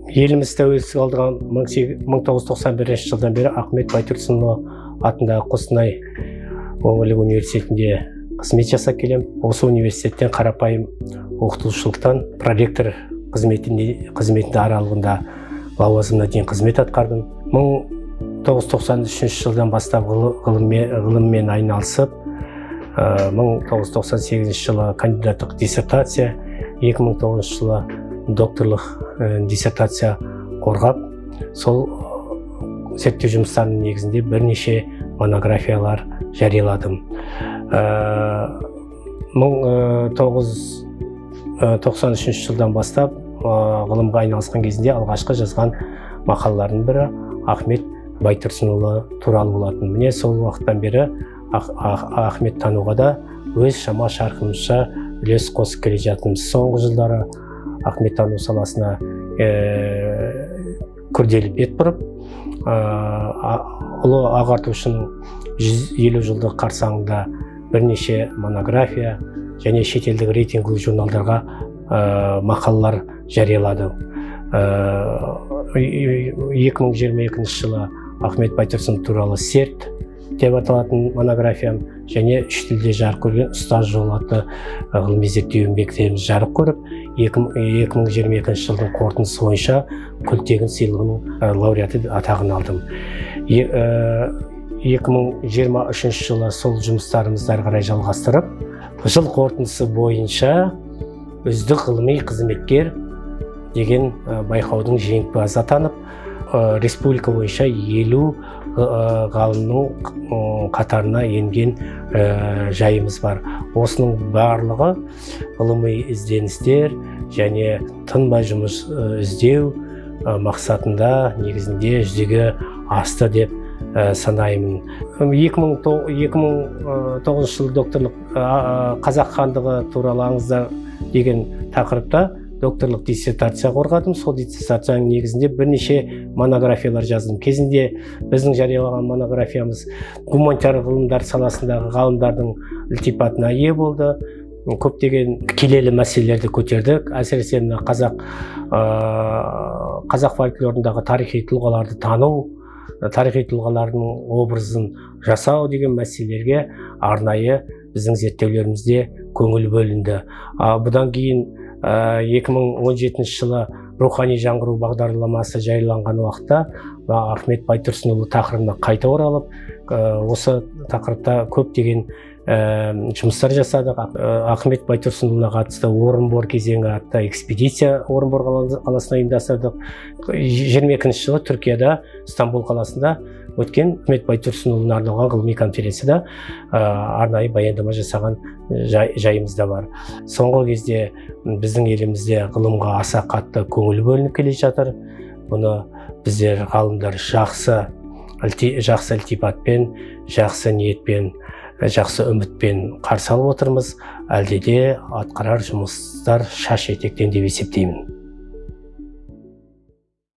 Еліміз тәуелсіздік алған 1991 жылдан бері Ахмет Байтұрсынұлы атындағы Қостанай өңірлік университетінде қызмет жасап келем. Осы университеттен қарапайым оқытушылықтан проректор қызметінде аралығында лауазымына дейін қызмет атқардым. 1993 жылдан бастап ғылыммен айналысып, 1998 жылы кандидаттық диссертация, 2009 жылы докторлық диссертация қорғап, сол зерттеу жұмыстарының негізінде бірнеше монографиялар жарияладым. 1993 жылдан бастап ғылымға айналысқан кезінде алғашқы жазған мақалалардың бірі Ахмет Байтұрсынұлы туралы болатын. Міне сол уақыттан бері Ахмет тануға да өз шама шарқымызша үлес қосып келе жатырмыз. Соңғы жылдары Ахмет тану саласына күрделі бет бұрып, ұлы ағартушының 150 жылдық қарсаңында бірнеше монография және шетелдік рейтингілі журналдарға мақалалар жариялады. 2022 жылы Ахмет Байтұрсынов туралы серт деп аталатын монографиям және үш тілде жарық көрген ұстаз жолы атты ғылыми зерттеу еңбектеріміз жарық көріп, 2022 жылдың қорытындысы бойынша күлтегін сыйлығының лауреаты атағын алдым. 2023 жылы сол жұмыстарымызды ары қарай жалғастырып, жыл қорытындысы бойынша үздік ғылыми қызметкер деген байқаудың жеңімпазы атанып, республика бойынша 50 ғалымның қатарына енген жайымыз бар. Осының барлығы ғылыми ізденістер және тынбай жұмыс іздеу мақсатында негізінде жүзеге асты деп санаймын. 2009 жылы докторлық қазақ хандығы туралы аңыздар деген тақырыпта докторлық диссертация қорғадым. Сол диссертацияның негізінде бірнеше монографиялар жаздым. Кезінде біздің жариялаған монографиямыз гуманитарлық ғылымдар саласындағы ғалымдардың ілтипатына ие болды. Көптеген келелі мәселелерді көтердік. Әсіресе қазақ фольклорындағы тарихи тұлғаларды тану, тарихи тұлғалардың образын жасау деген мәселелерге арнайы біздің зерттеулерімізде көңіл бөлінді. Бұдан кейін 2017 жылы рухани жаңғыру бағдарламасы жарияланған уақытта Ахмет Байтұрсынұлы тақырыбына қайта оралып, осы тақырыпта көптеген жұмыстар жасадық. Ахмет Байтұрсынұлына қатысты Орынбор кезеңі атты экспедиция Орынбор қаласына ұйымдастырдық. 22 жылы Түркияда, Стамбул қаласында өткен Ахмет Байтұрсынұлына арналған ғылыми конференцияда арнайы баяндама жасаған жайымыз да бар. соңғы кезде біздің елімізде ғылымға аса қатты көңіл бөлініп келе жатыр. Бұны біздер ғалымдар жақсы ілтипатпен, жақсы ниетпен, жақсы үмітпен қарсы алып отырмыз. Әлде де атқарар жұмыстар шаш етектен деп есептеймін.